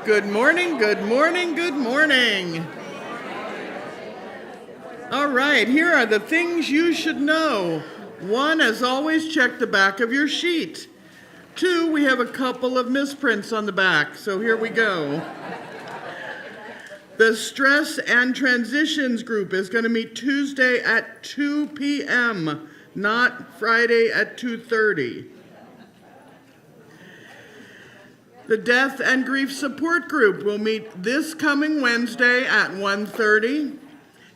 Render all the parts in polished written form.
Good morning, good morning, good morning. All right, here are the things you should know. 1, as always, check the back of your sheet. 2, we have a couple of misprints on the back, so here we go. The Stress and Transitions group is going to meet Tuesday at 2 p.m., not Friday at 2:30. The Death and Grief Support Group will meet this coming Wednesday at 1:30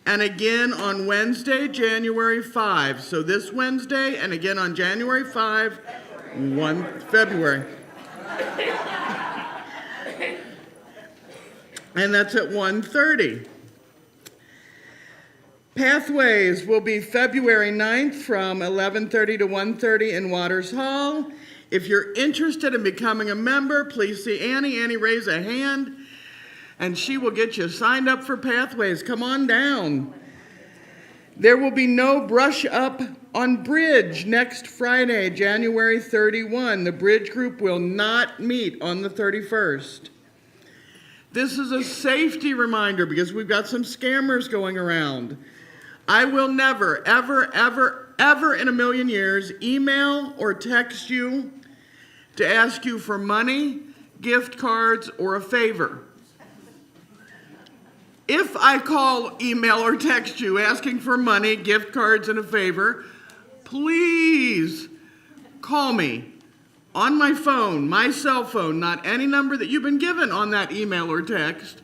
and again on Wednesday, January 5. So this Wednesday and again on January 5, February. And that's at 1:30. Pathways will be February 9th from 11:30 to 1:30 in Waters Hall. If you're interested in becoming a member, please see Annie. Annie, raise a hand, and she will get you signed up for Pathways. Come on down. There will be no brush up on Bridge next Friday, January 31. The Bridge group will not meet on the 31st. This is a safety reminder because we've got some scammers going around. I will never, ever, ever, ever in a million years email or text you to ask you for money, gift cards, or a favor. If I call, email, or text you asking for money, gift cards, and a favor, please call me on my phone, my cell phone, not any number that you've been given on that email or text,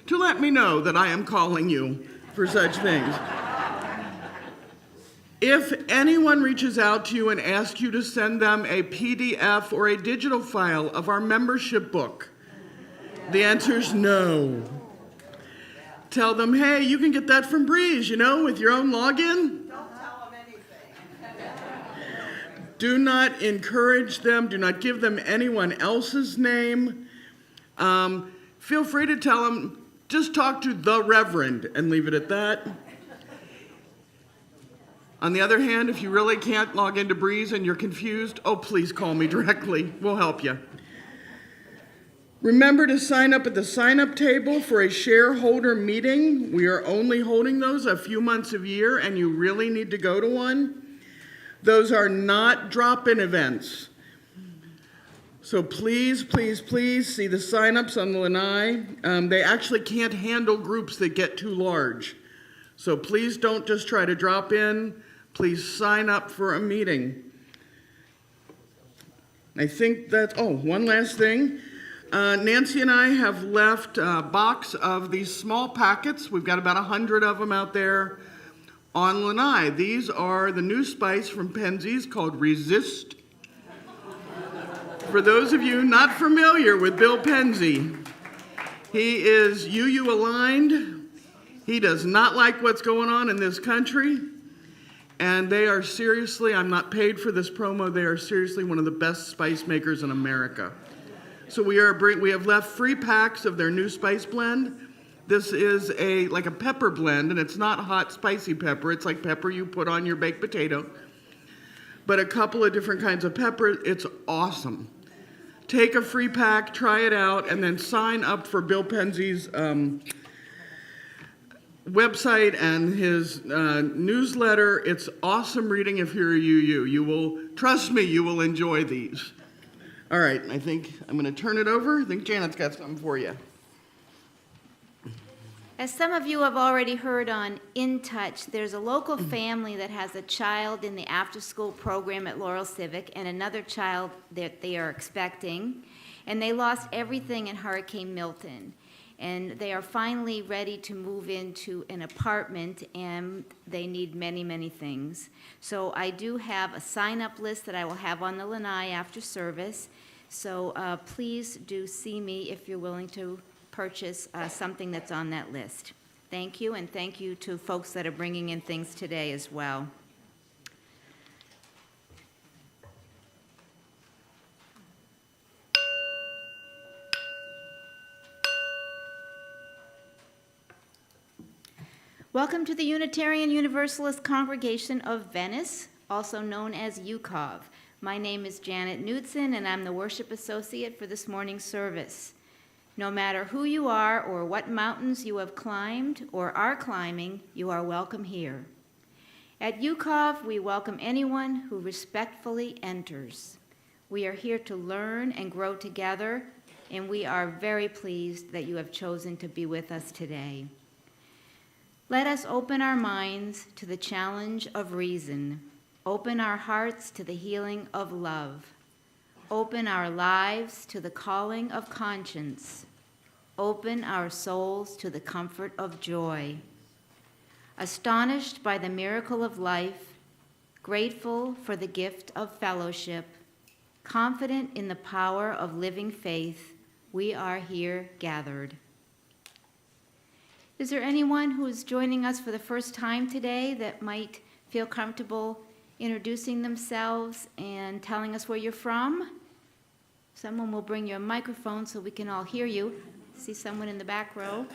to let me know that I am calling you for such things. If anyone reaches out to you and asks you to send them a PDF or a digital file of our membership book, the answer is no. Tell them, hey, you can get that from Breeze, with your own login. Don't tell them anything. Do not encourage them. Do not give them anyone else's name. Feel free to tell them, just talk to the Reverend and leave it at that. On the other hand, if you really can't log into Breeze and you're confused, please call me directly. We'll help you. Remember to sign up at the sign-up table for a shareholder meeting. We are only holding those a few months a year, and you really need to go to one. Those are not drop-in events. So please, please, please see the sign-ups on the lanai. They actually can't handle groups that get too large. So please don't just try to drop in. Please sign up for a meeting. I think that's, one last thing. Nancy and I have left a box of these small packets. We've got about 100 of them out there on lanai. These are the new spice from Penzies called Resist. For those of you not familiar with Bill Penzie, he is UU aligned. He does not like what's going on in this country. And they are seriously, I'm not paid for this promo, they are seriously one of the best spice makers in America. So we have left free packs of their new spice blend. This is like a pepper blend, and it's not hot, spicy pepper. It's like pepper you put on your baked potato. But a couple of different kinds of pepper. It's awesome. Take a free pack, try it out, and then sign up for Bill Penzie's website and his newsletter. It's awesome reading if you're a UU. You will, trust me, you will enjoy these. All right, I think I'm going to turn it over. I think Janet's got something for you. As some of you have already heard on In Touch, there's a local family that has a child in the after-school program at Laurel Civic and another child that they are expecting, and they lost everything in Hurricane Milton. And they are finally ready to move into an apartment, and they need many, many things. So I do have a sign-up list that I will have on the lanai after service. So please do see me if you're willing to purchase something that's on that list. Thank you, and thank you to folks that are bringing in things today as well. Welcome to the Unitarian Universalist Congregation of Venice, also known as UUCOV. My name is Janet Knudsen, and I'm the worship associate for this morning's service. No matter who you are or what mountains you have climbed or are climbing, you are welcome here. At UUCOV, we welcome anyone who respectfully enters. We are here to learn and grow together, and we are very pleased that you have chosen to be with us today. Let us open our minds to the challenge of reason. Open our hearts to the healing of love. Open our lives to the calling of conscience. Open our souls to the comfort of joy. Astonished by the miracle of life, grateful for the gift of fellowship, confident in the power of living faith, we are here gathered. Is there anyone who is joining us for the first time today that might feel comfortable introducing themselves and telling us where you're from? Someone will bring you a microphone so we can all hear you. See someone in the back row.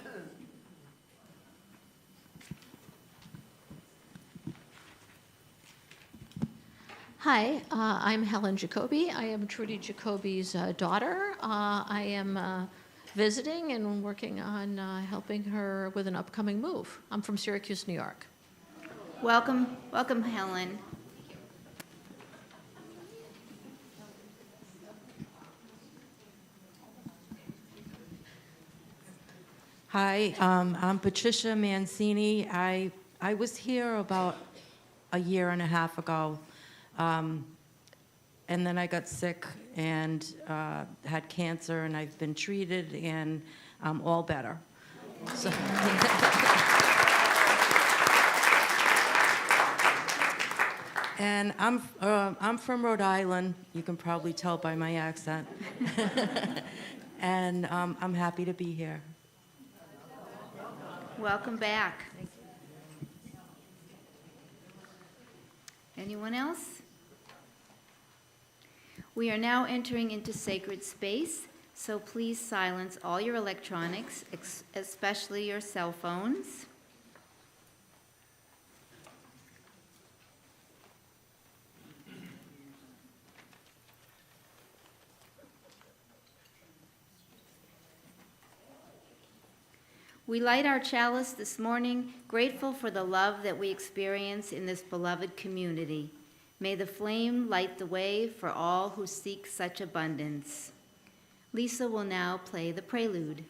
Hi, I'm Helen Jacoby. I am Trudy Jacoby's daughter. I am visiting and working on helping her with an upcoming move. I'm from Syracuse, New York. Welcome, welcome, Helen. Hi, I'm Patricia Mancini. I was here about a year and a half ago, and then I got sick and had cancer, and I've been treated, and I'm all better. So, and I'm from Rhode Island. You can probably tell by my accent, and I'm happy to be here. Welcome back. Anyone else? We are now entering into sacred space, so please silence all your electronics, especially your cell phones. We light our chalice this morning, grateful for the love that we experience in this beloved community. May the flame light the way for all who seek such abundance. Lisa will now play the prelude.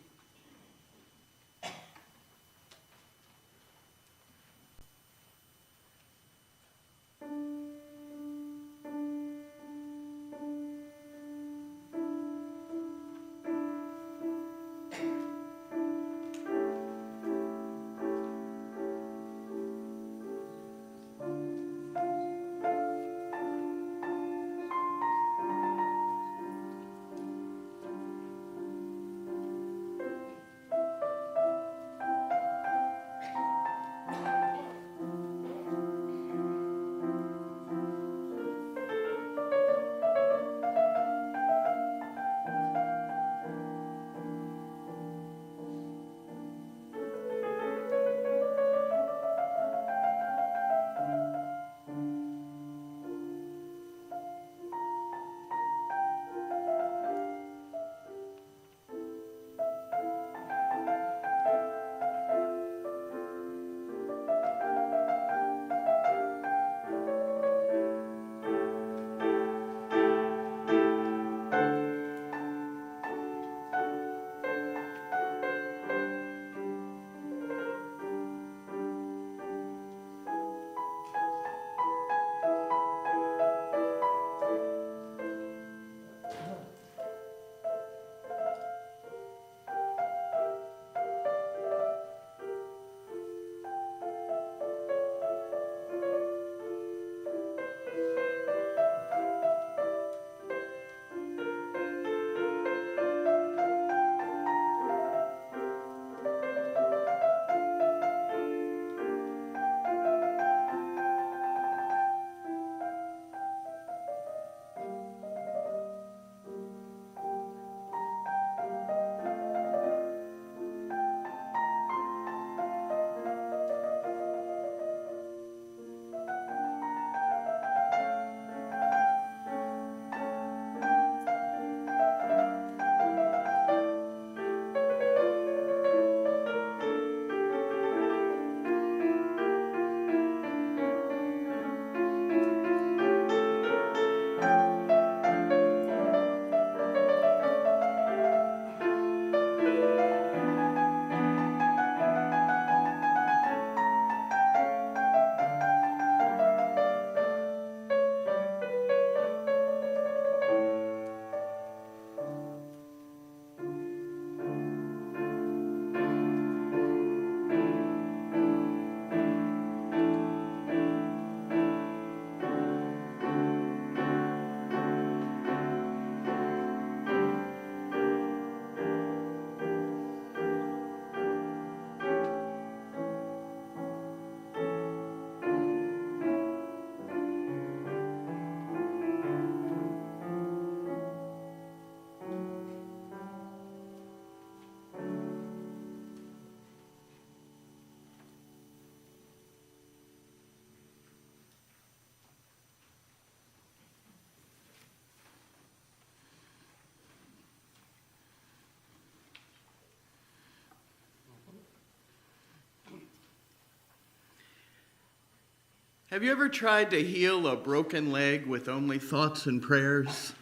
Have you ever tried to heal a broken leg with only thoughts and prayers?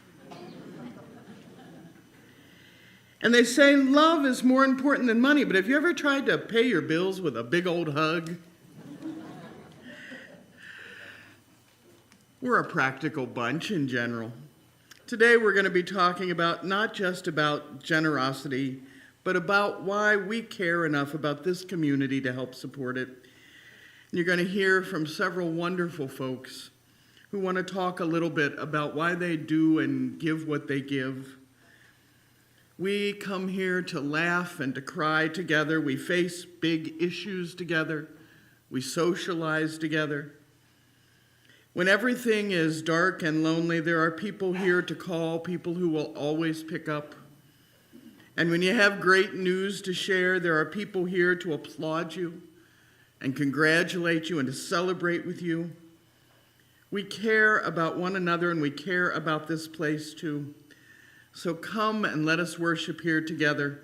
And they say love is more important than money, but have you ever tried to pay your bills with a big old hug? We're a practical bunch in general. Today we're going to be talking about not just about generosity, but about why we care enough about this community to help support it. And you're going to hear from several wonderful folks who want to talk a little bit about why they do and give what they give. We come here to laugh and to cry together. We face big issues together. We socialize together. When everything is dark and lonely, there are people here to call, people who will always pick up. And when you have great news to share, there are people here to applaud you and congratulate you and to celebrate with you. We care about one another and we care about this place too. So come and let us worship here together.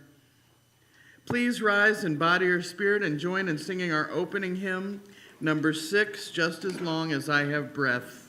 Please rise in body or spirit and join in singing our opening hymn, number 6, Just as Long as I Have Breath.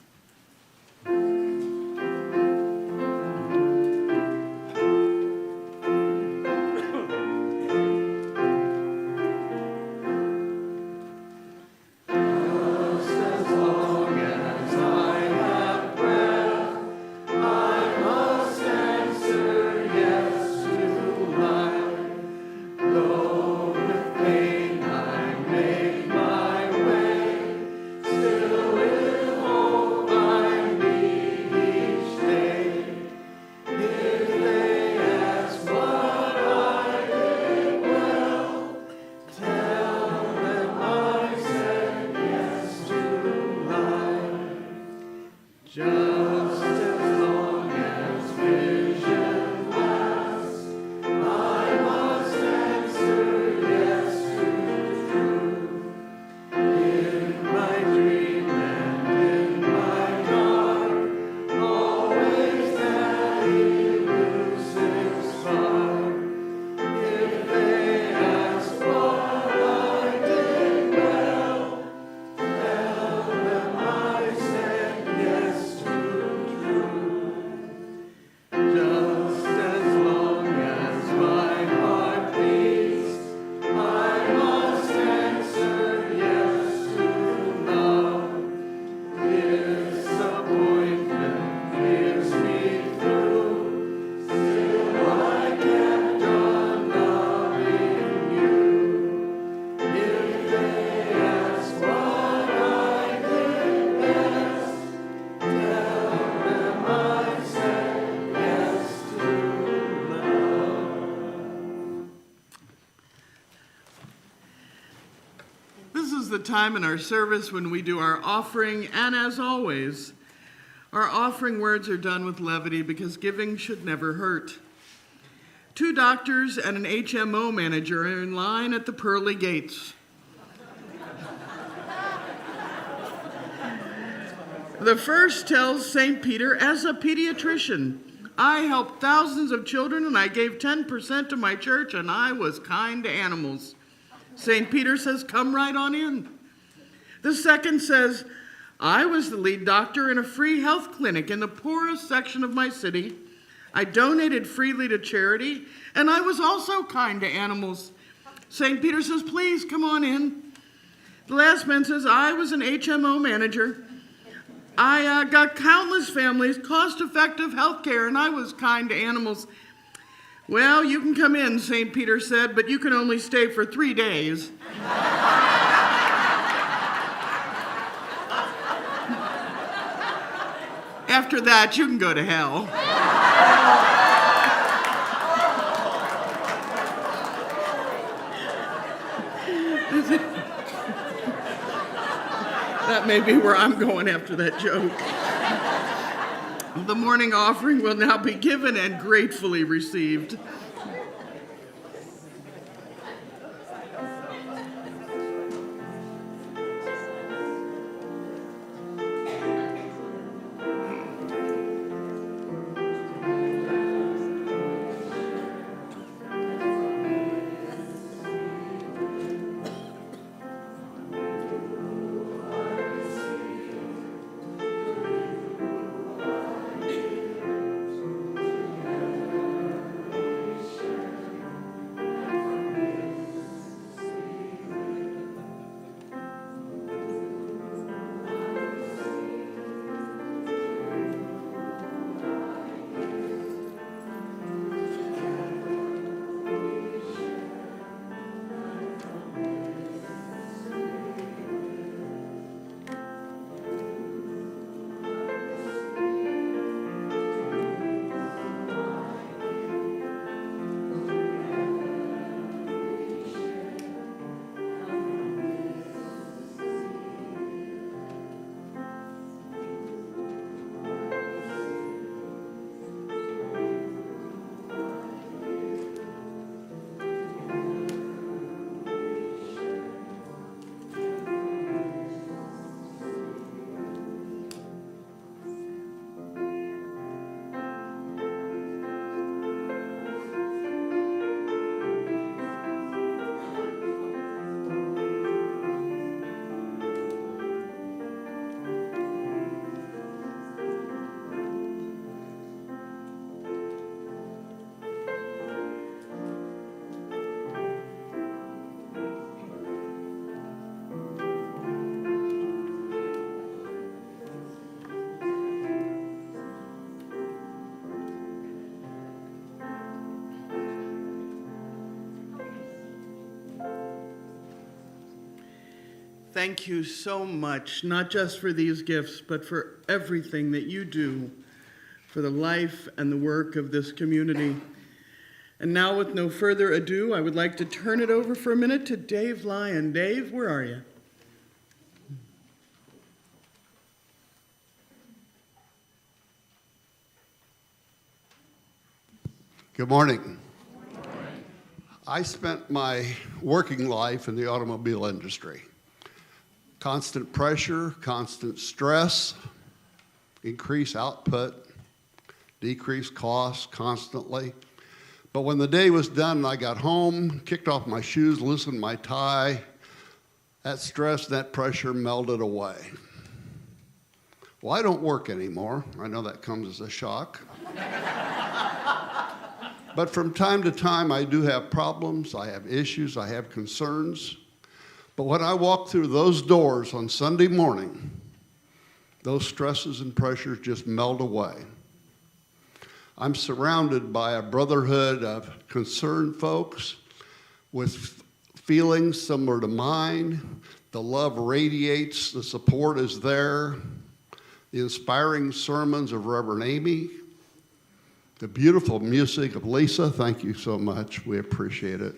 The time in our service when we do our offering, and as always, our offering words are done with levity because giving should never hurt. 2 doctors and an HMO manager are in line at the pearly gates. The first tells St. Peter, as a pediatrician, I helped thousands of children and I gave 10% to my church and I was kind to animals. St. Peter says, come right on in. The second says, I was the lead doctor in a free health clinic in the poorest section of my city. I donated freely to charity, and I was also kind to animals. St. Peter says, please come on in. The last man says, I was an HMO manager. I got countless families cost-effective health care, and I was kind to animals. Well, you can come in, St. Peter said, but you can only stay for 3 days. After that, you can go to hell. That may be where I'm going after that joke. The morning offering will now be given and gratefully received. thank you so much, not just for these gifts, but for everything that you do for the life and the work of this community. And now, with no further ado, I would like to turn it over for a minute to Dave Lyon. Dave, where are you? Good morning. I spent my working life in the automobile industry. Constant pressure, constant stress, increased output, decreased costs constantly. But when the day was done and I got home, kicked off my shoes, loosened my tie, that stress, that pressure melted away. Well, I don't work anymore. I know that comes as a shock. But from time to time, I do have problems, I have issues, I have concerns. But when I walk through those doors on Sunday morning, those stresses and pressures just melt away. I'm surrounded by a brotherhood of concerned folks with feelings similar to mine. The love radiates, the support is there. The inspiring sermons of Reverend Amy, the beautiful music of Lisa, thank you so much. We appreciate it.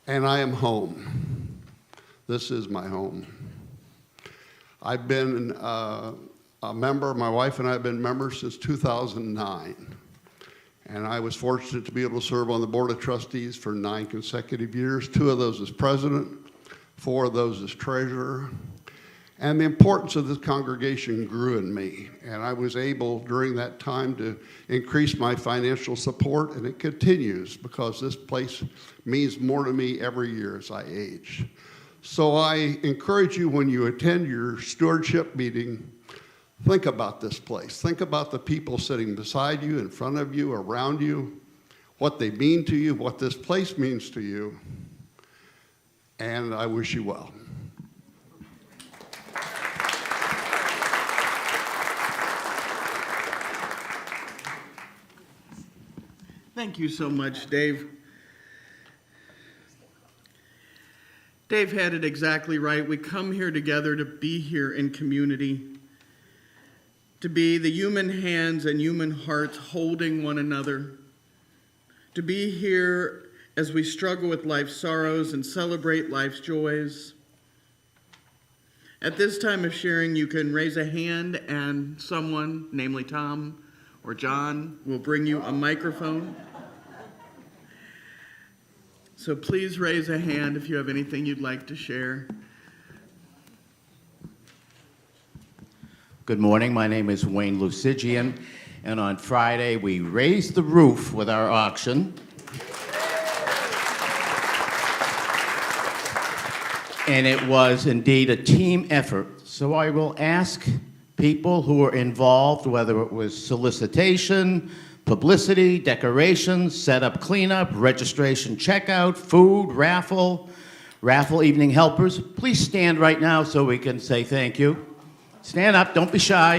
And I am home. This is my home. I've been a member, my wife and I have been members since 2009. And I was fortunate to be able to serve on the Board of Trustees for 9 consecutive years, 2 of those as president, 4 of those as treasurer. And the importance of this congregation grew in me. And I was able during that time to increase my financial support, and it continues because this place means more to me every year as I age. So I encourage you, when you attend your stewardship meeting, think about this place. Think about the people sitting beside you, in front of you, around you, what they mean to you, what this place means to you. And I wish you well. Thank you so much, Dave. Dave had it exactly right. We come here together to be here in community, to be the human hands and human hearts holding one another, to be here as we struggle with life's sorrows and celebrate life's joys. At this time of sharing, you can raise a hand and someone, namely Tom or John, will bring you a microphone. So please raise a hand if you have anything you'd like to share. Good morning, my name is Wayne Lucigian, and on Friday we raised the roof with our auction. And it was indeed a team effort. So I will ask people who were involved, whether it was solicitation, publicity, decorations, setup, cleanup, registration, checkout, food, raffle evening helpers. Please stand right now so we can say thank you. Stand up, don't be shy.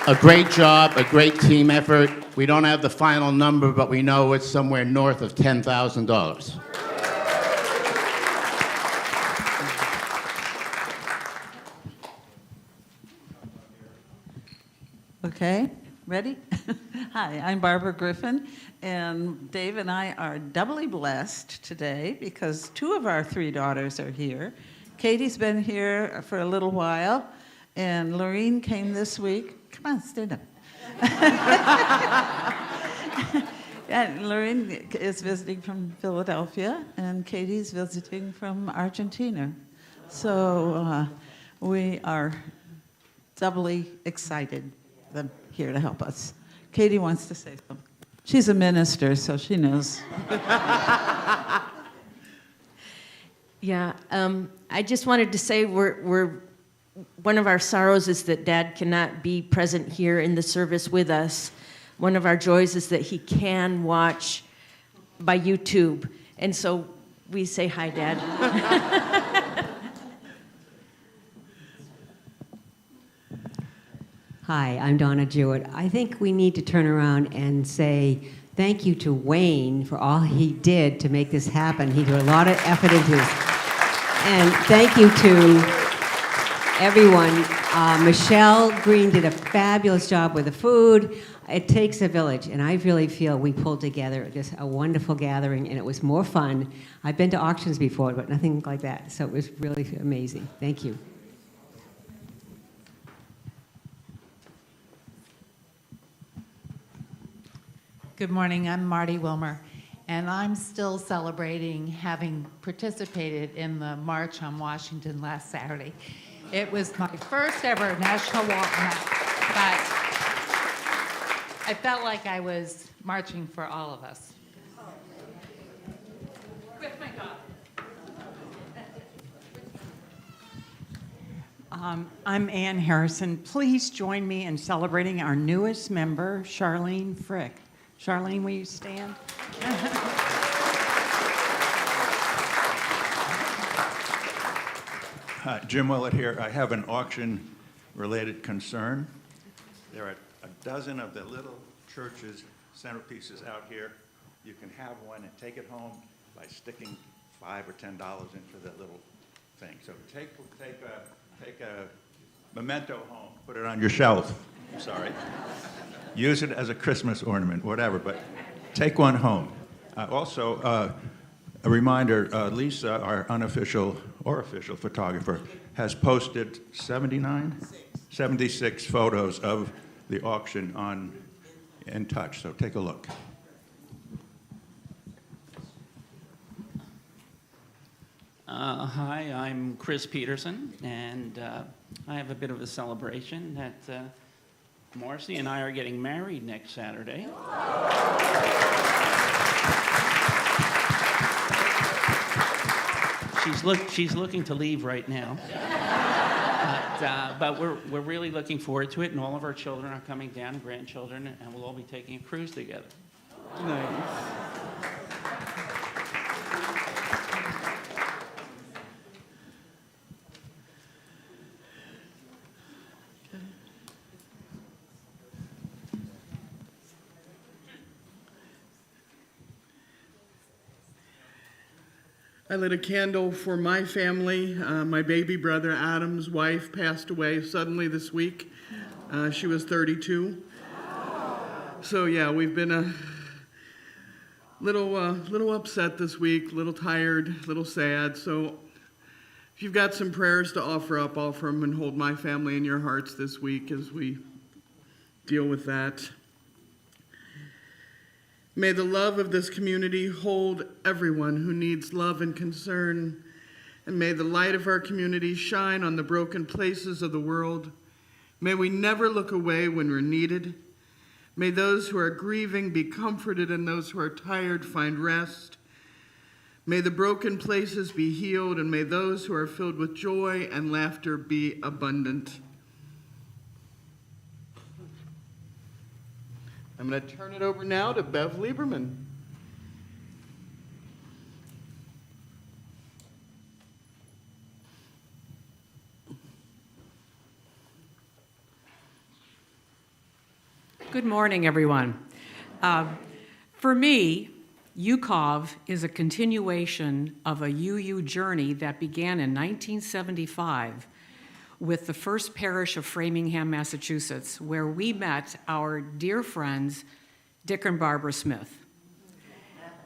A great job, a great team effort. We don't have the final number, but we know it's somewhere north of $10,000. Okay, ready? Hi, I'm Barbara Griffin, and Dave and I are doubly blessed today because 2 of our 3 daughters are here. Katie's been here for a little while, and Lorene came this week. Come on, stand up. And Lorene is visiting from Philadelphia, and Katie's visiting from Argentina. So we are doubly excited them here to help us. Katie wants to say something. She's a minister, so she knows. Yeah, I just wanted to say we're one of our sorrows is that Dad cannot be present here in the service with us. One of our joys is that he can watch by YouTube, and so we say hi, Dad. Hi, I'm Donna Jewett. I think we need to turn around and say thank you to Wayne for all he did to make this happen. He threw a lot of effort into this. And thank you to everyone. Michelle Green did a fabulous job with the food. It takes a village, and I really feel we pulled together just a wonderful gathering, and it was more fun. I've been to auctions before, but nothing like that, so it was really amazing. Thank you. Good morning, I'm Marty Wilmer, and I'm still celebrating having participated in the March on Washington last Saturday. It was my first ever National Walk March, but I felt like I was marching for all of us. With my dog. I'm Ann Harrison. Please join me in celebrating our newest member, Charlene Frick. Charlene, will you stand? Jim Willett here. I have an auction-related concern. There are a dozen of the little churches centerpieces out here. You can have one and take it home by sticking $5 or $10 into the little thing. So take a memento home, put it on your shelf. I'm sorry. Use it as a Christmas ornament, whatever, but take one home. Also, a reminder, Lisa, our unofficial or official photographer, has posted 76 photos of the auction on In Touch, so take a look. Hi, I'm Chris Peterson, and I have a bit of a celebration that Marcy and I are getting married next Saturday. She's looking to leave right now. But we're really looking forward to it, and all of our children are coming down, grandchildren, and we'll all be taking a cruise together. Nice. I lit a candle for my family. My baby brother Adam's wife passed away suddenly this week. She was 32. So yeah, we've been a little upset this week, a little tired, a little sad. So if you've got some prayers to offer them and hold my family in your hearts this week as we deal with that. May the love of this community hold everyone who needs love and concern, and may the light of our community shine on the broken places of the world. May we never look away when we're needed. May those who are grieving be comforted, and those who are tired find rest. May the broken places be healed, and may those who are filled with joy and laughter be abundant. I'm going to turn it over now to Bev Lieberman. Good morning, everyone. For me, UUCOV is a continuation of a UU journey that began in 1975 with the First Parish of Framingham, Massachusetts, where we met our dear friends, Dick and Barbara Smith.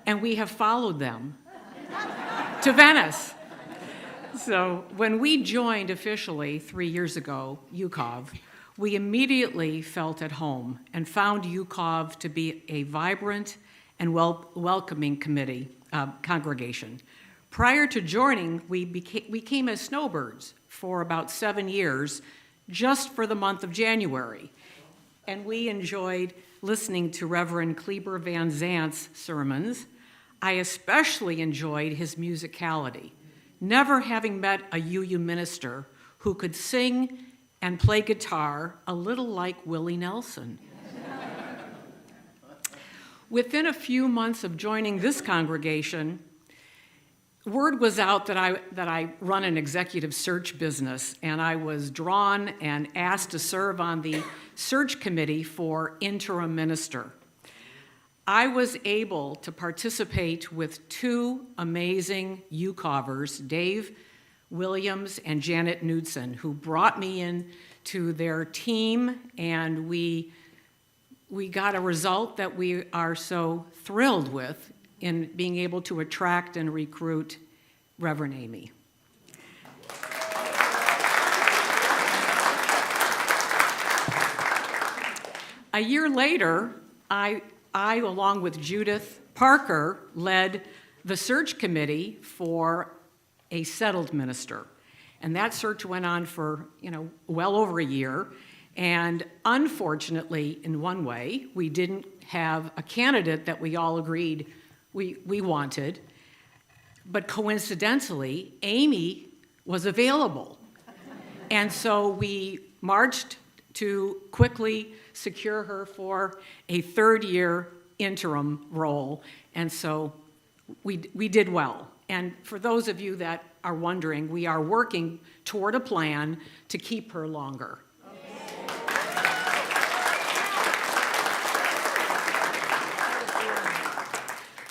And we have followed them to Venice. So when we joined officially 3 years ago, UUCOV, we immediately felt at home and found UUCOV to be a vibrant and welcoming congregation. Prior to joining, we came as snowbirds for about 7 years, just for the month of January. And we enjoyed listening to Reverend Kleber Van Zant's sermons. I especially enjoyed his musicality, never having met a UU minister who could sing and play guitar a little like Willie Nelson. Within a few months of joining this congregation, word was out that I run an executive search business, and I was drawn and asked to serve on the search committee for interim minister. I was able to participate with two amazing UUCOVers, Dave Williams and Janet Knudsen, who brought me in to their team, and we got a result that we are so thrilled with in being able to attract and recruit Reverend Amy. A year later, I, along with Judith Parker, led the search committee for a settled minister. And that search went on for, well over a year. And unfortunately, in one way, we didn't have a candidate that we all agreed we wanted. But coincidentally, Amy was available. And so we marched to quickly secure her for a third-year interim role. And so we did well. And for those of you that are wondering, we are working toward a plan to keep her longer.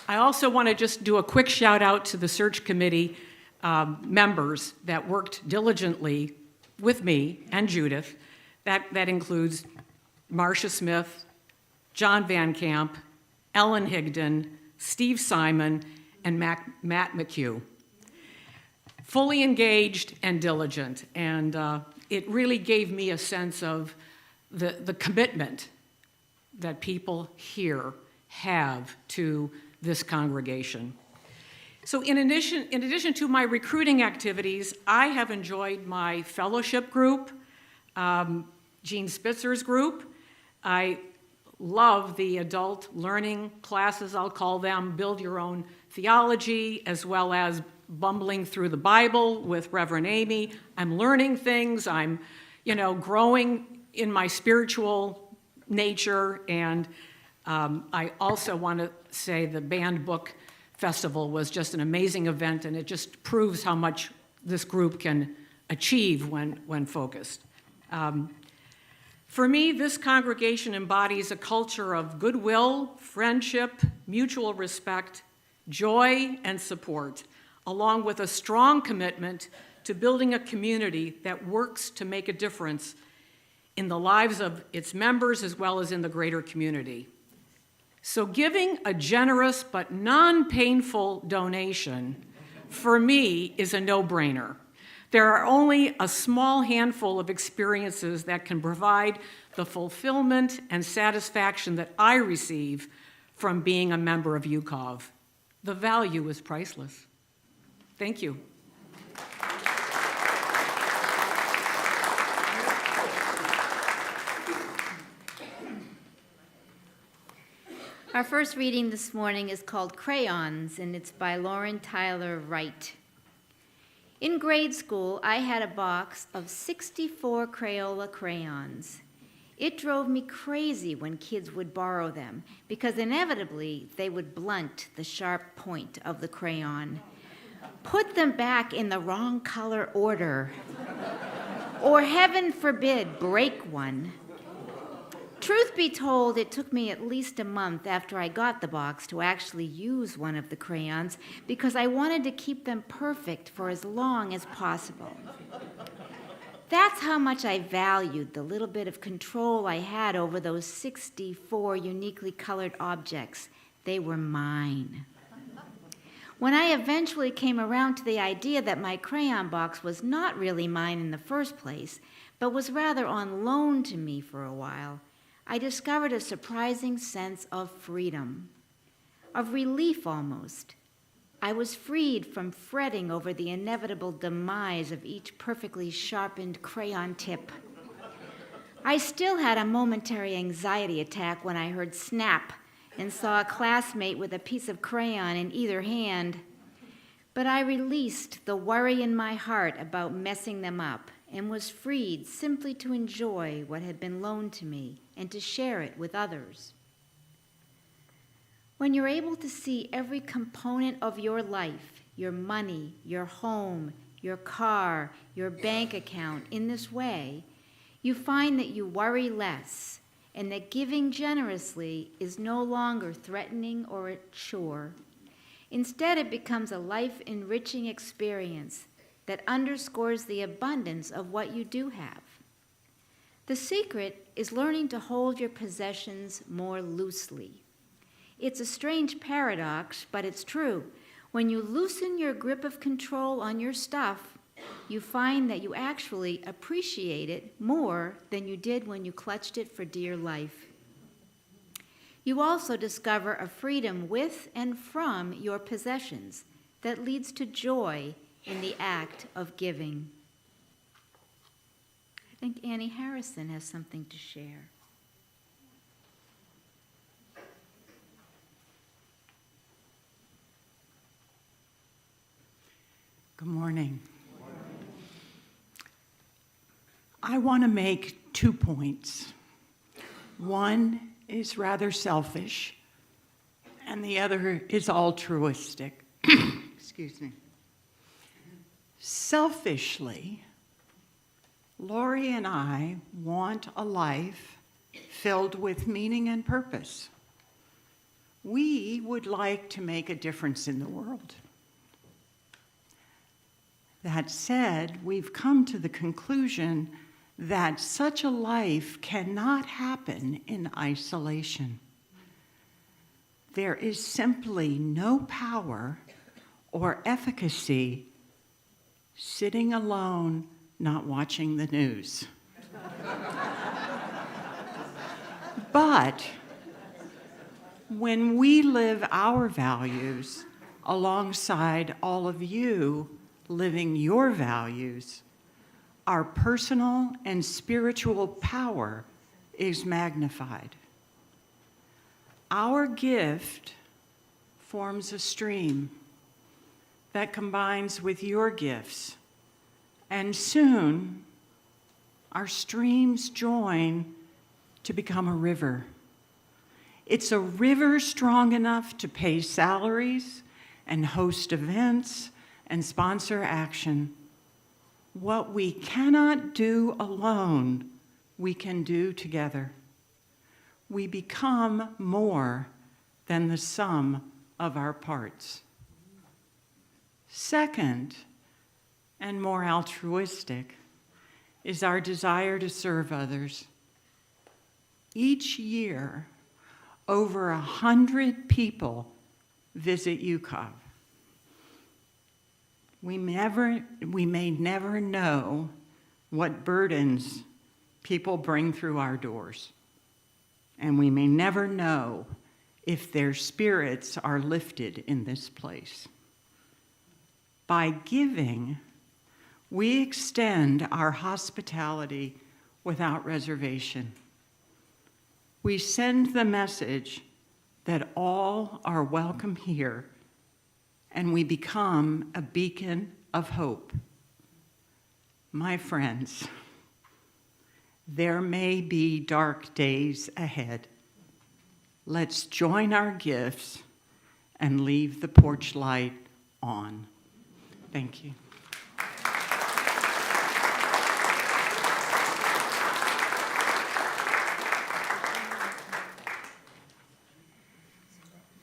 I also want to just do a quick shout out to the search committee members that worked diligently with me and Judith. That includes Marcia Smith, John Van Camp, Ellen Higdon, Steve Simon, and Matt McHugh. Fully engaged and diligent, and it really gave me a sense of the commitment that people here have to this congregation. So in addition to my recruiting activities, I have enjoyed my fellowship group, Gene Spitzer's group. I love the adult learning classes, I'll call them, Build Your Own Theology, as well as bumbling through the Bible with Reverend Amy. I'm learning things, I'm growing in my spiritual nature, and I also want to say the Band Book Festival was just an amazing event, and it just proves how much this group can achieve when focused. For me, this congregation embodies a culture of goodwill, friendship, mutual respect, joy, and support, along with a strong commitment to building a community that works to make a difference in the lives of its members as well as in the greater community. So giving a generous but non-painful donation, for me, is a no-brainer. There are only a small handful of experiences that can provide the fulfillment and satisfaction that I receive from being a member of UUCOV. The value is priceless. Thank you. Our first reading this morning is called Crayons, and it's by Lauren Tyler Wright. In grade school, I had a box of 64 Crayola crayons. It drove me crazy when kids would borrow them, because inevitably they would blunt the sharp point of the crayon, put them back in the wrong color order, or heaven forbid, break one. Truth be told, it took me at least a month after I got the box to actually use one of the crayons because I wanted to keep them perfect for as long as possible. That's how much I valued the little bit of control I had over those 64 uniquely colored objects. They were mine. When I eventually came around to the idea that my crayon box was not really mine in the first place, but was rather on loan to me for a while, I discovered a surprising sense of freedom, of relief almost. I was freed from fretting over the inevitable demise of each perfectly sharpened crayon tip. I still had a momentary anxiety attack when I heard snap and saw a classmate with a piece of crayon in either hand, but I released the worry in my heart about messing them up and was freed simply to enjoy what had been loaned to me and to share it with others. When you're able to see every component of your life your money, your home, your car, your bank account in this way, you find that you worry less and that giving generously is no longer threatening or a chore. Instead, it becomes a life-enriching experience that underscores the abundance of what you do have. The secret is learning to hold your possessions more loosely. It's a strange paradox, but it's true. When you loosen your grip of control on your stuff, you find that you actually appreciate it more than you did when you clutched it for dear life. You also discover a freedom with and from your possessions that leads to joy in the act of giving. I think Annie Harrison has something to share. Good morning. I want to make 2 points. One is rather selfish, and the other is altruistic. Excuse me. Selfishly, Lori and I want a life filled with meaning and purpose. We would like to make a difference in the world. That said, we've come to the conclusion that such a life cannot happen in isolation. There is simply no power or efficacy sitting alone, not watching the news. But when we live our values alongside all of you living your values, our personal and spiritual power is magnified. Our gift forms a stream that combines with your gifts, and soon our streams join to become a river. It's a river strong enough to pay salaries and host events and sponsor action. What we cannot do alone, we can do together. We become more than the sum of our parts. Second, and more altruistic, is our desire to serve others. Each year, over 100 people visit UUCOV. We may never know what burdens people bring through our doors, and we may never know if their spirits are lifted in this place. By giving, we extend our hospitality without reservation. We send the message that all are welcome here, and we become a beacon of hope. My friends, there may be dark days ahead. Let's join our gifts and leave the porch light on. Thank you.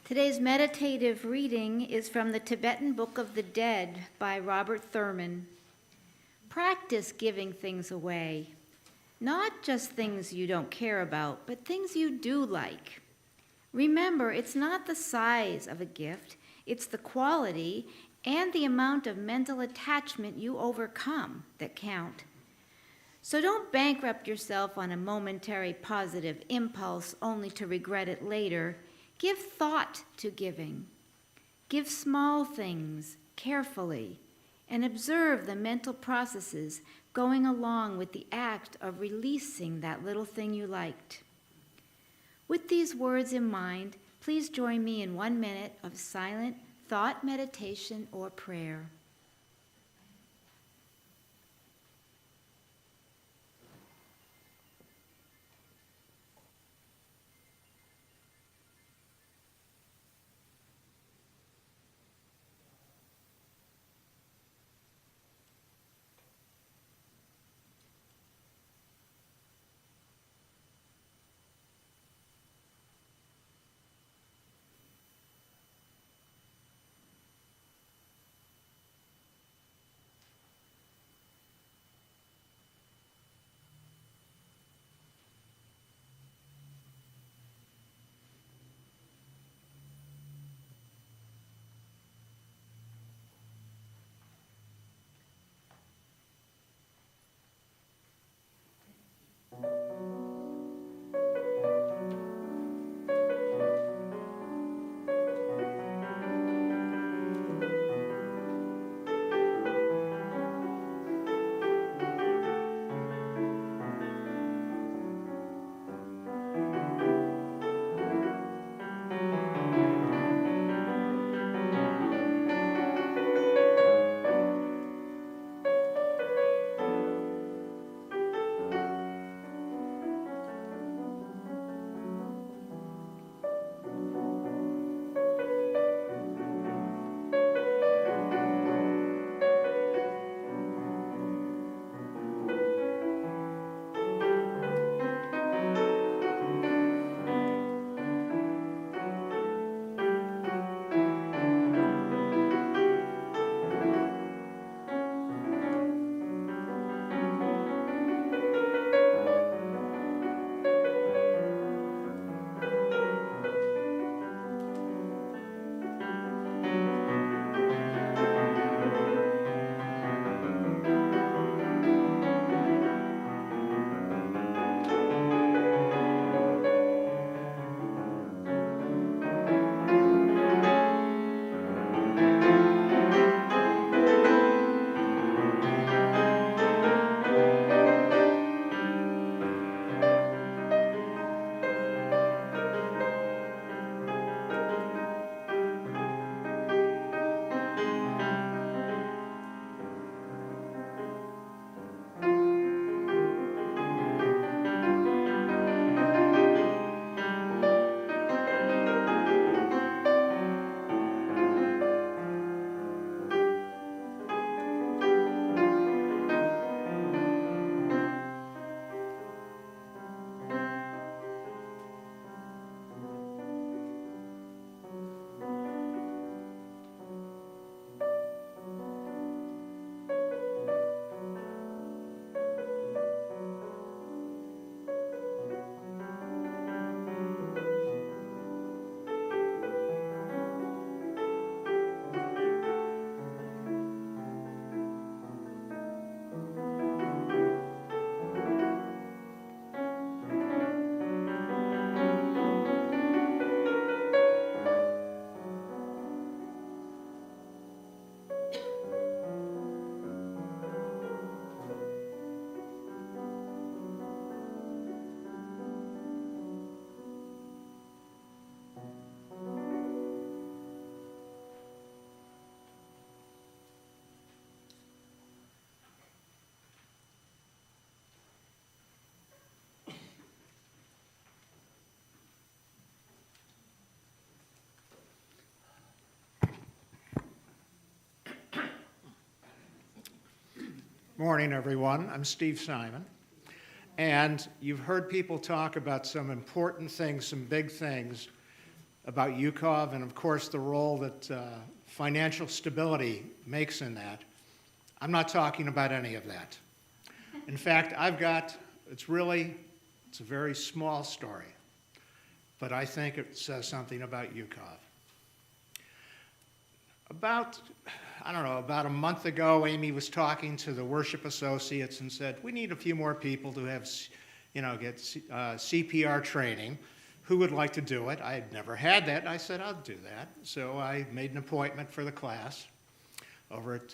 Today's meditative reading is from the Tibetan Book of the Dead by Robert Thurman. Practice giving things away, not just things you don't care about, but things you do like. Remember, it's not the size of a gift, it's the quality and the amount of mental attachment you overcome that count. So don't bankrupt yourself on a momentary positive impulse only to regret it later. Give thought to giving. Give small things carefully and observe the mental processes going along with the act of releasing that little thing you liked. With these words in mind, please join me in 1 minute of silent thought, meditation, or prayer. Morning, everyone. I'm Steve Simon. And you've heard people talk about some important things, some big things about UUCOV, and of course the role that financial stability makes in that. I'm not talking about any of that. In fact, it's a very small story, but I think it says something about UUCOV. About a month ago, Amy was talking to the worship associates and said, we need a few more people to have, get CPR training. Who would like to do it? I had never had that. I said, I'll do that. So I made an appointment for the class over at,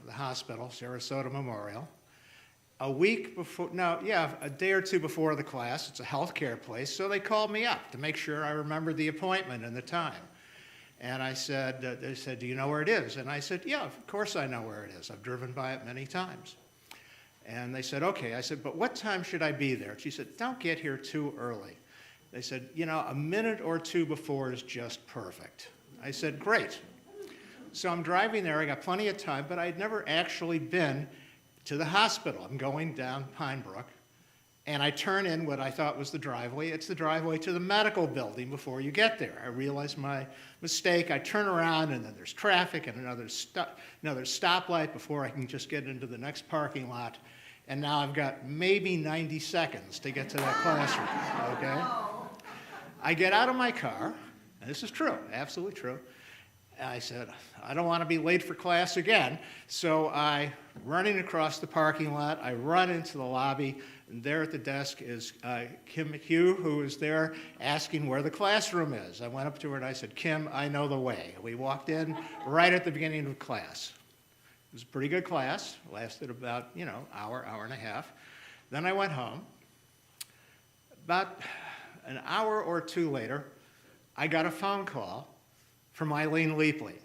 the hospital, Sarasota Memorial. A day or two before the class. It's a healthcare place, so they called me up to make sure I remembered the appointment and the time. And they said, do you know where it is? And I said, yeah, of course I know where it is. I've driven by it many times. And they said, okay. I said, but what time should I be there? She said, don't get here too early. They said, a minute or two before is just perfect. I said, great. So I'm driving there. I got plenty of time, but I'd never actually been to the hospital. I'm going down Pine Brook, and I turn in what I thought was the driveway. It's the driveway to the medical building before you get there. I realized my mistake. I turn around, and then there's traffic and another stoplight before I can just get into the next parking lot. And now I've got maybe 90 seconds to get to that classroom, okay? I get out of my car, and this is true, absolutely true. I said, I don't want to be late for class again. So running across the parking lot, I run into the lobby, and there at the desk is Kim McHugh, who is there asking where the classroom is. I went up to her and I said, Kim, I know the way. We walked in right at the beginning of class. It was a pretty good class, lasted about, hour and a half. Then I went home. About an hour or two later, I got a phone call from Eileen Leapley.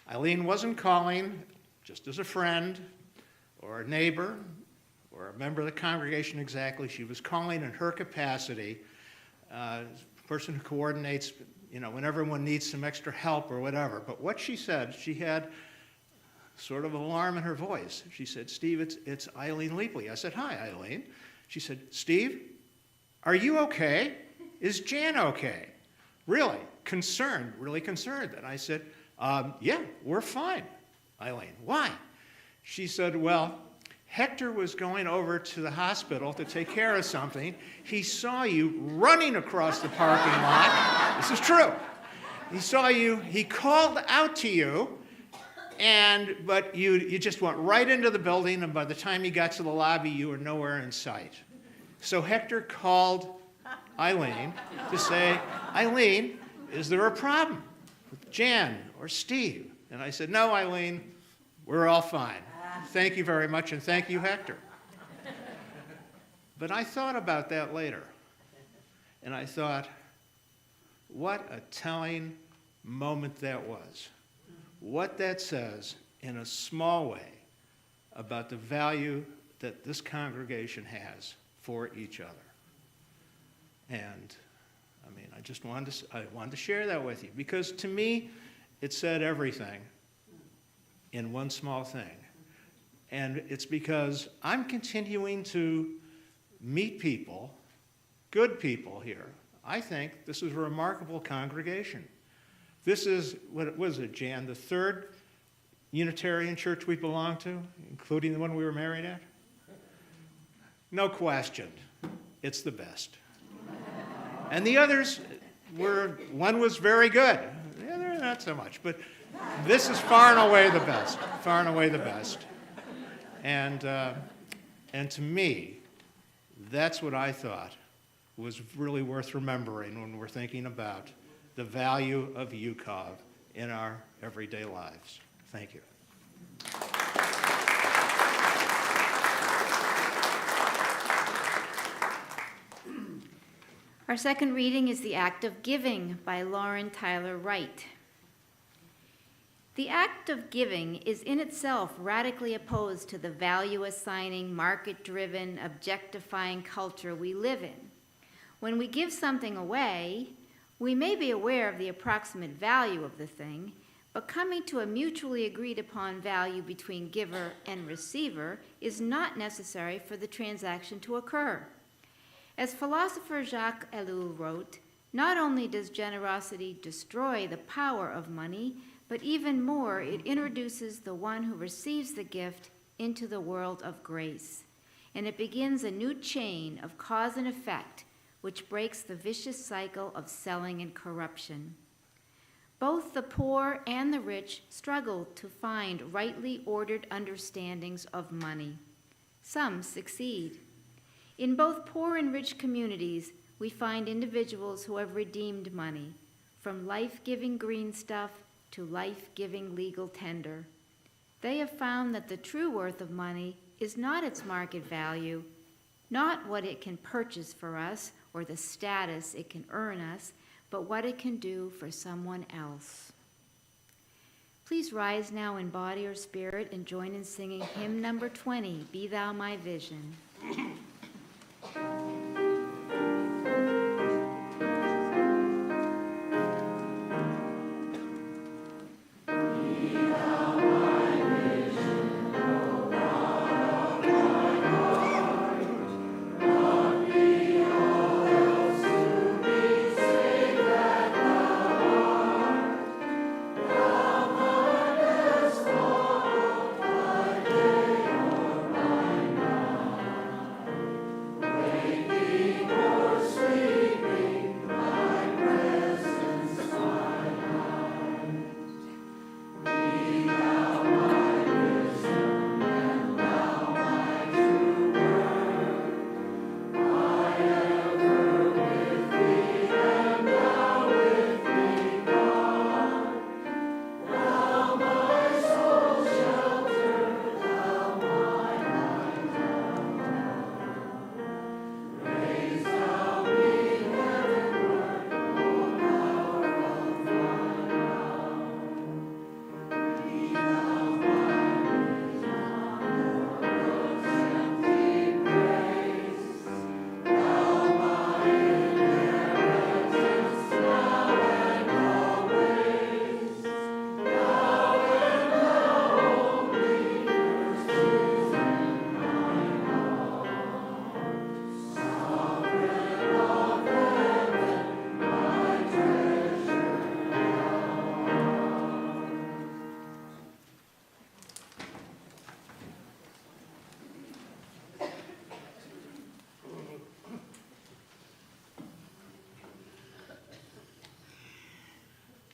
Eileen wasn't calling just as a friend or a neighbor or a member of the congregation exactly. She was calling in her capacity, a person who coordinates, when everyone needs some extra help or whatever. But what she said, she had sort of alarm in her voice. She said, Steve, it's Eileen Leapley. I said, hi, Eileen. She said, Steve, are you okay? Is Jan okay? Really concerned. And I said, yeah, we're fine, Eileen. Why? She said, well, Hector was going over to the hospital to take care of something. He saw you running across the parking lot. This is true. He saw you, he called out to you, but you just went right into the building, and by the time he got to the lobby, you were nowhere in sight. So Hector called Eileen to say, Eileen, is there a problem with Jan or Steve? And I said, no, Eileen, we're all fine. Thank you very much, and thank you, Hector. But I thought about that later, and I thought, what a telling moment that was. What that says in a small way about the value that this congregation has for each other. And I wanted to share that with you, because to me, it said everything in one small thing. And it's because I'm continuing to meet people, good people here. I think this is a remarkable congregation. This is, what was it, Jan, the third Unitarian church we belong to, including the one we were married at? No question, it's the best. And the others one was very good. The other, not so much, but this is far and away the best, far and away the best. And to me, that's what I thought was really worth remembering when we're thinking about the value of UUCOV in our everyday lives. Thank you. Our second reading is The Act of Giving by Lauren Tyler Wright. The act of giving is in itself radically opposed to the value-assigning, market-driven, objectifying culture we live in. When we give something away, we may be aware of the approximate value of the thing, But coming to a mutually agreed upon value between giver and receiver is not necessary for the transaction to occur. As philosopher Jacques Ellul wrote, not only does generosity destroy the power of money, but even more, it introduces the one who receives the gift into the world of grace. And it begins a new chain of cause and effect, which breaks the vicious cycle of selling and corruption. Both the poor and the rich struggle to find rightly ordered understandings of money. Some succeed. In both poor and rich communities, we find individuals who have redeemed money, from life-giving green stuff to life-giving legal tender. They have found that the true worth of money is not its market value, not what it can purchase for us or the status it can earn us, but what it can do for someone else. Please rise now in body or spirit and join in singing hymn number 20, Be Thou My Vision.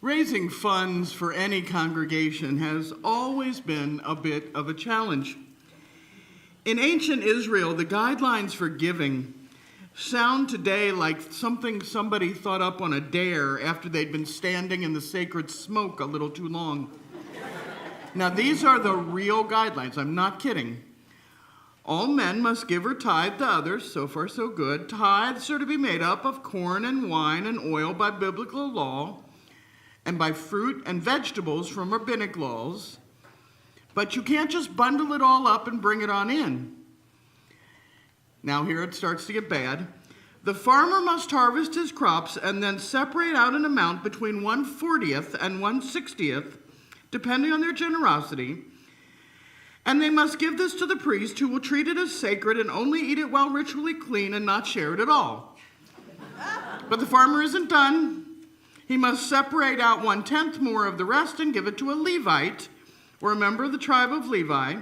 Raising funds for any congregation has always been a bit of a challenge. In ancient Israel, the guidelines for giving sound today like something somebody thought up on a dare after they'd been standing in the sacred smoke a little too long. Now, these are the real guidelines. I'm not kidding. All men must give or tithe to others. So far, so good. Tithes are to be made up of corn and wine and oil by biblical law, and by fruit and vegetables from rabbinic laws, but you can't just bundle it all up and bring it on in. Now here it starts to get bad. The farmer must harvest his crops and then separate out an amount between 1/40th and 1/60th, depending on their generosity, and they must give this to the priest, who will treat it as sacred and only eat it while ritually clean and not share it at all. But the farmer isn't done. He must separate out 1/10 more of the rest and give it to a Levite, or a member of the tribe of Levi.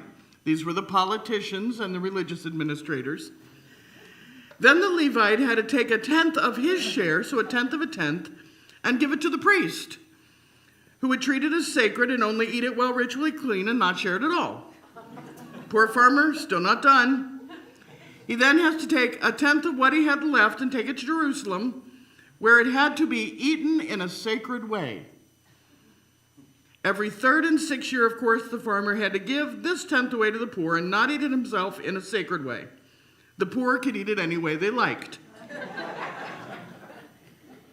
These were the politicians and the religious administrators. Then the Levite had to take 1/10 of his share, so 1/10 of 1/10, and give it to the priest, who would treat it as sacred and only eat it while ritually clean and not share it at all. Poor farmer, still not done. He then has to take 1/10 of what he had left and take it to Jerusalem, where it had to be eaten in a sacred way. Every third and sixth year, of course, the farmer had to give this 1/10 away to the poor and not eat it himself in a sacred way. The poor could eat it any way they liked.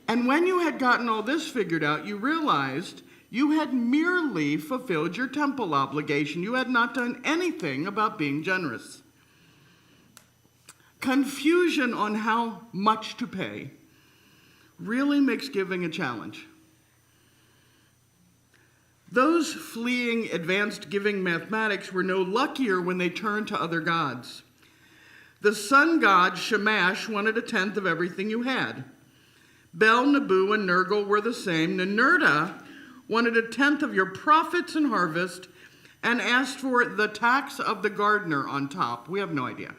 And when you had gotten all this figured out, you realized you had merely fulfilled your temple obligation. You had not done anything about being generous. Confusion on how much to pay really makes giving a challenge. Those fleeing advanced giving mathematics were no luckier when they turned to other gods. The sun god Shamash wanted a tenth of everything you had. Bel, Nabu, and Nergal were the same. Ninurta wanted a tenth of your profits and harvest and asked for the tax of the gardener on top. We have no idea.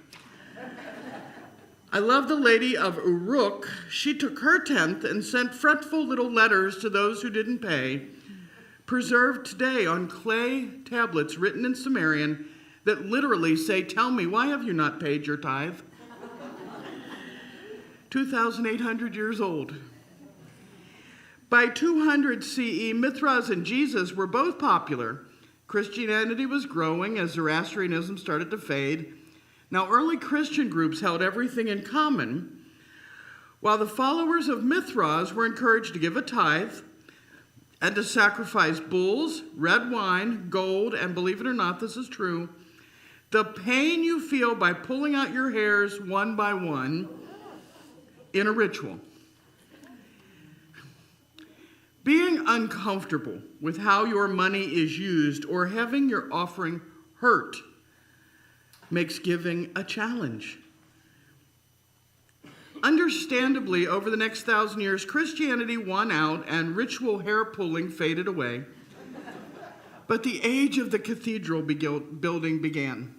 I love the lady of Uruk. She took her tenth and sent fretful little letters to those who didn't pay, preserved today on clay tablets written in Sumerian that literally say, "Tell me, why have you not paid your tithe?" 2,800 years old. By 200 CE, Mithras and Jesus were both popular. Christianity was growing as Zoroastrianism started to fade. Now, early Christian groups held everything in common, while the followers of Mithras were encouraged to give a tithe and to sacrifice bulls, red wine, gold, and believe it or not, this is true, the pain you feel by pulling out your hairs one by one in a ritual. Being uncomfortable with how your money is used or having your offering hurt makes giving a challenge. Understandably, over the next 1,000 years, Christianity won out and ritual hair pulling faded away. But the age of the cathedral building began,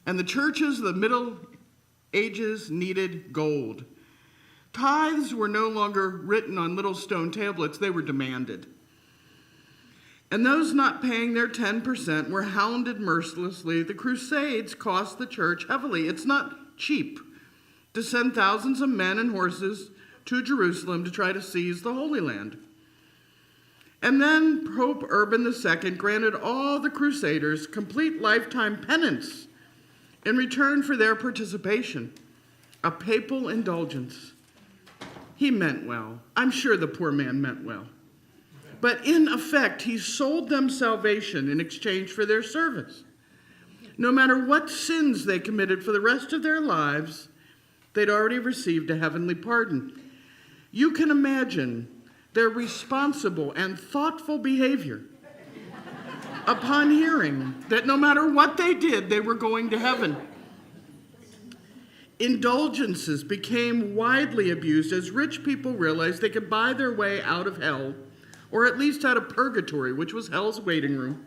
and the churches of the Middle Ages needed gold. Tithes were no longer written on little stone tablets, they were demanded. And those not paying their 10% were hounded mercilessly. The Crusades cost the church heavily. It's not cheap to send thousands of men and horses to Jerusalem to try to seize the Holy Land. And then Pope Urban II granted all the Crusaders complete lifetime penance in return for their participation, a papal indulgence. He meant well. I'm sure the poor man meant well. But in effect, he sold them salvation in exchange for their service. No matter what sins they committed for the rest of their lives, they'd already received a heavenly pardon. You can imagine their responsible and thoughtful behavior upon hearing that no matter what they did, they were going to heaven. Indulgences became widely abused as rich people realized they could buy their way out of hell, or at least out of purgatory, which was hell's waiting room.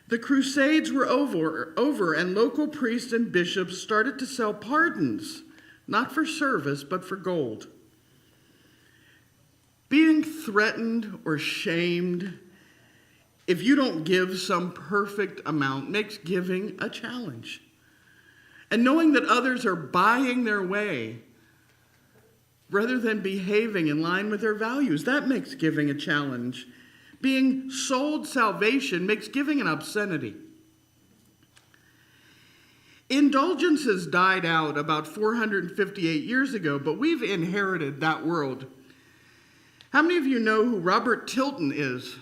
The Crusades were over, and local priests and bishops started to sell pardons, not for service, but for gold. Being threatened or shamed if you don't give some perfect amount makes giving a challenge. And knowing that others are buying their way rather than behaving in line with their values, that makes giving a challenge. Being sold salvation makes giving an obscenity. Indulgences died out about 458 years ago, but we've inherited that world. How many of you know who Robert Tilton is?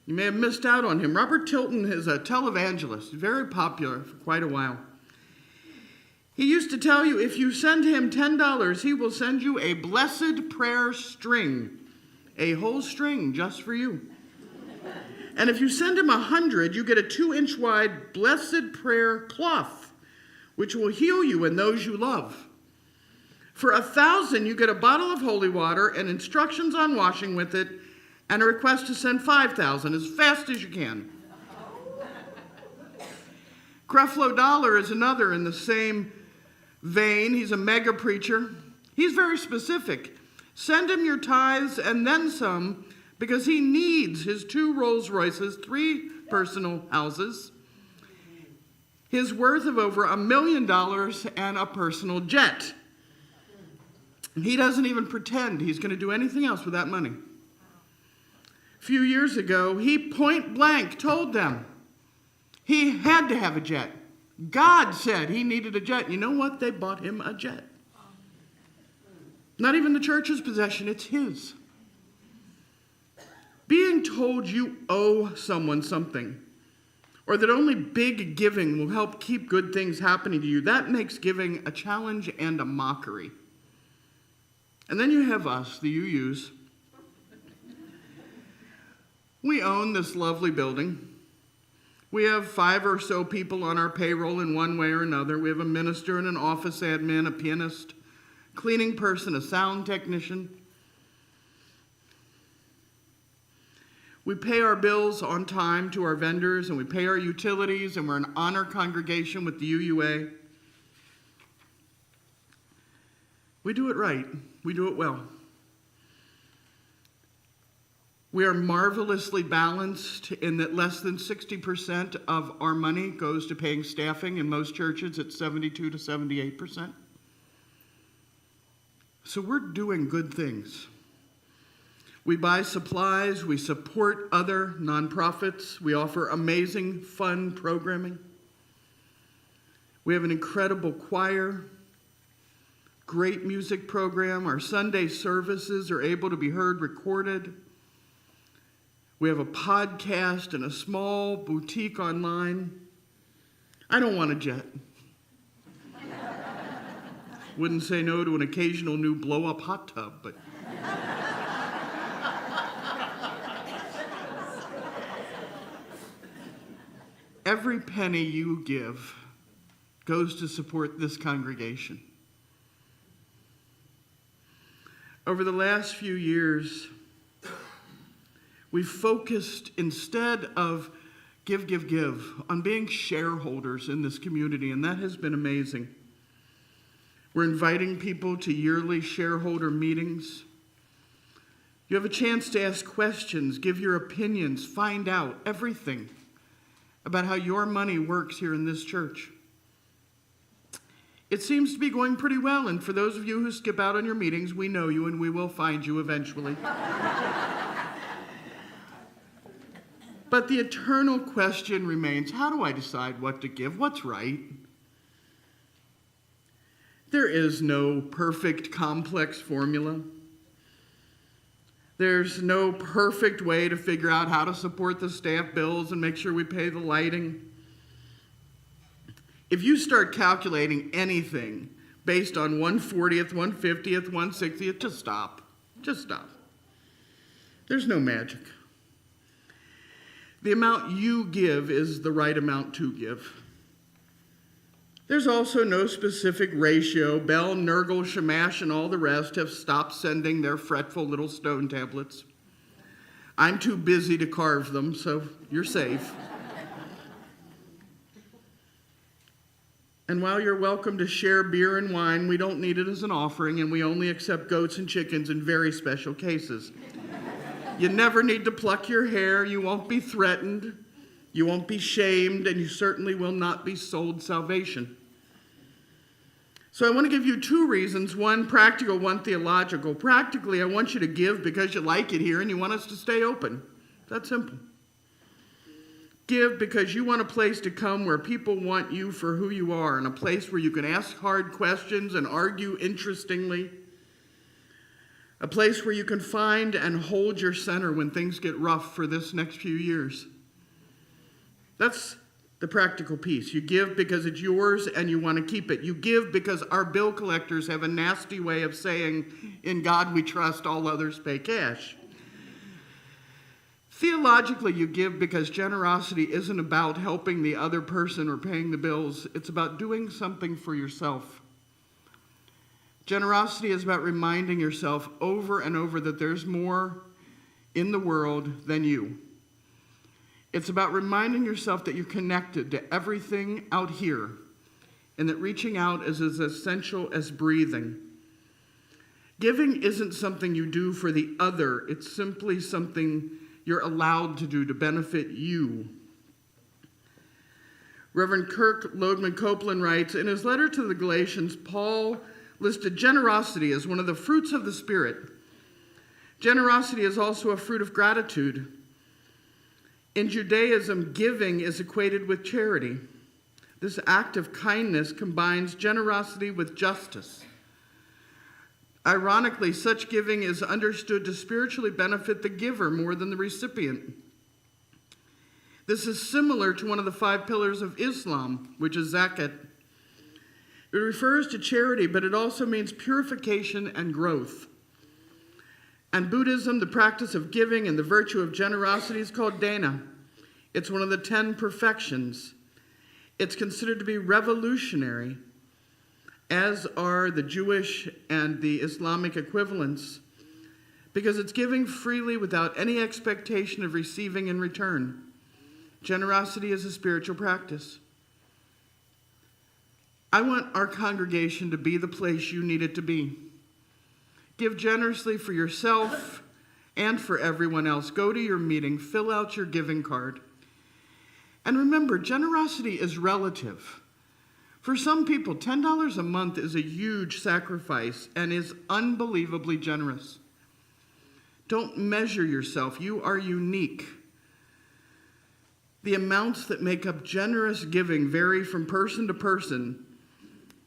You may have missed out on him. Robert Tilton is a televangelist, very popular for quite a while. He used to tell you if you send him $10, he will send you a blessed prayer string, a whole string just for you. And if you send him 100, you get a 2-inch wide blessed prayer cloth, which will heal you and those you love. For 1,000, you get a bottle of holy water and instructions on washing with it, and a request to send 5,000 as fast as you can. Creflo Dollar is another in the same vein. He's a mega preacher. He's very specific. Send him your tithes and then some, because he needs his 2 Rolls Royces, 3 personal houses, his worth of over $1 million, and a personal jet. He doesn't even pretend he's going to do anything else with that money. A few years ago, he point blank told them he had to have a jet. God said he needed a jet. You know what? They bought him a jet. Not even the church's possession, it's his. Being told you owe someone something, or that only big giving will help keep good things happening to you, that makes giving a challenge and a mockery. And then you have us, the UUs. We own this lovely building. We have 5 or so people on our payroll in one way or another. We have a minister and an office admin, a pianist, cleaning person, a sound technician. We pay our bills on time to our vendors, and we pay our utilities, and we're an honor congregation with the UUA. We do it right. We do it well. We are marvelously balanced in that less than 60% of our money goes to paying staffing. In most churches, it's 72 to 78%. So we're doing good things. We buy supplies, we support other nonprofits, we offer amazing, fun programming. We have an incredible choir, great music program. Our Sunday services are able to be heard recorded. We have a podcast and a small boutique online. I don't want a jet. Wouldn't say no to an occasional new blow-up hot tub, but... Every penny you give goes to support this congregation. Over the last few years, we've focused, instead of give, on being shareholders in this community, and that has been amazing. We're inviting people to yearly shareholder meetings. You have a chance to ask questions, give your opinions, find out everything about how your money works here in this church. It seems to be going pretty well, and for those of you who skip out on your meetings, we know you and we will find you eventually. But the eternal question remains, how do I decide what to give? What's right? There is no perfect, complex formula. There's no perfect way to figure out how to support the staff bills and make sure we pay the lighting. If you start calculating anything based on 1/40th, 1/50th, 1/60th, just stop. Just stop. There's no magic. The amount you give is the right amount to give. There's also no specific ratio. Bell, Nurgle, Shamash, and all the rest have stopped sending their fretful little stone tablets. I'm too busy to carve them, so you're safe. And while you're welcome to share beer and wine, we don't need it as an offering, and we only accept goats and chickens in very special cases. You never need to pluck your hair. You won't be threatened. You won't be shamed, and you certainly will not be sold salvation. So I want to give you 2 reasons, one practical, one theological. Practically, I want you to give because you like it here and you want us to stay open. That's simple. Give because you want a place to come where people want you for who you are, and a place where you can ask hard questions and argue interestingly. A place where you can find and hold your center when things get rough for this next few years. That's the practical piece. You give because it's yours and you want to keep it. You give because our bill collectors have a nasty way of saying, in God we trust, all others pay cash. Theologically, you give because generosity isn't about helping the other person or paying the bills. It's about doing something for yourself. Generosity is about reminding yourself over and over that there's more in the world than you. It's about reminding yourself that you're connected to everything out here, and that reaching out is as essential as breathing. Giving isn't something you do for the other. It's simply something you're allowed to do to benefit you. Reverend Kirk Lodeman Copeland writes, in his letter to the Galatians, Paul listed generosity as one of the fruits of the Spirit. Generosity is also a fruit of gratitude. In Judaism, giving is equated with charity. This act of kindness combines generosity with justice. Ironically, such giving is understood to spiritually benefit the giver more than the recipient. This is similar to one of the 5 pillars of Islam, which is zakat. It refers to charity, but it also means purification and growth. And Buddhism, the practice of giving and the virtue of generosity is called dana. It's one of the 10 perfections. It's considered to be revolutionary, as are the Jewish and the Islamic equivalents, because it's giving freely without any expectation of receiving in return. Generosity is a spiritual practice. I want our congregation to be the place you need it to be. Give generously for yourself and for everyone else. Go to your meeting, fill out your giving card. And remember, generosity is relative. For some people, $10 a month is a huge sacrifice and is unbelievably generous. Don't measure yourself. You are unique. The amounts that make up generous giving vary from person to person.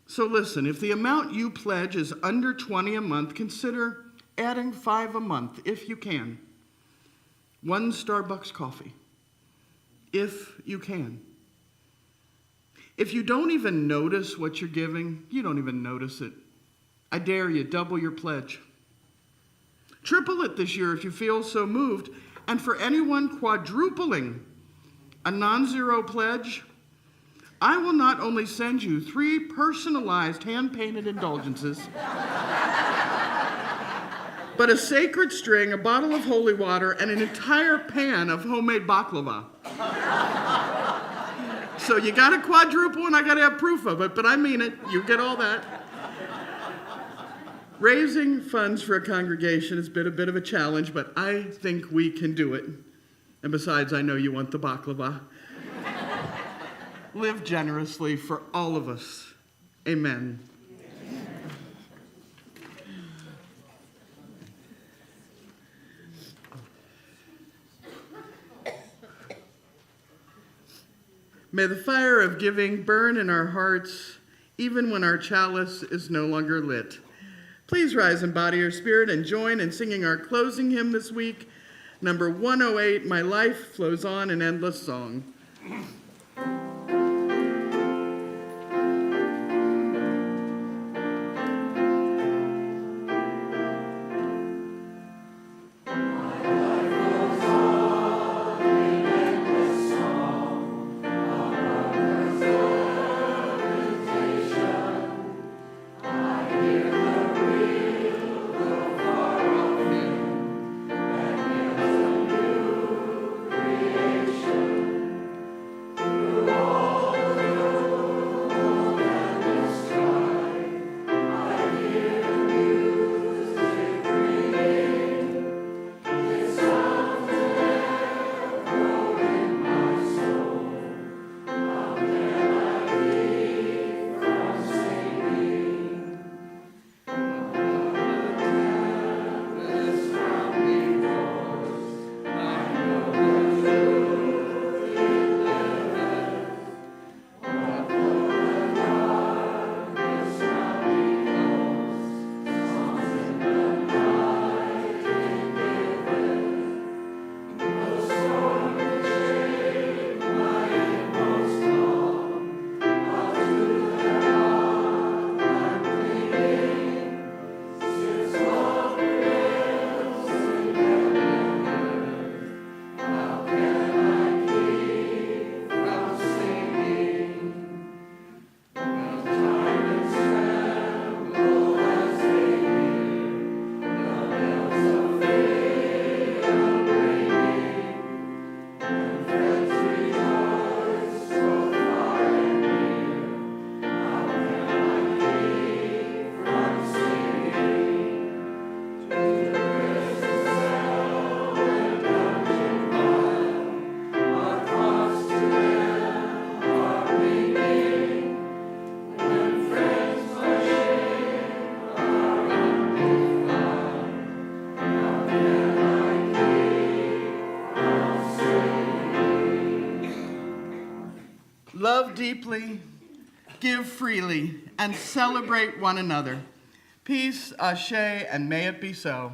So listen, if the amount you pledge is under $20 a month, consider adding $5 a month if you can. 1 Starbucks coffee, if you can. If you don't even notice what you're giving, you don't even notice it. I dare you, double your pledge. Triple it this year if you feel so moved. And for anyone quadrupling a non-zero pledge, I will not only send you 3 personalized hand-painted indulgences, but a sacred string, a bottle of holy water, and an entire pan of homemade baklava. So you got to quadruple and I got to have proof of it, but I mean it. You get all that. Raising funds for a congregation has been a bit of a challenge, but I think we can do it. And besides, I know you want the baklava. Live generously for all of us. Amen. May the fire of giving burn in our hearts, even when our chalice is no longer lit. Please rise in body or spirit and join in singing our closing hymn this week, number 108, My Life Flows On in Endless Song. Love deeply, give freely, and celebrate one another. Peace, ashe, and may it be so.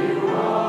you are.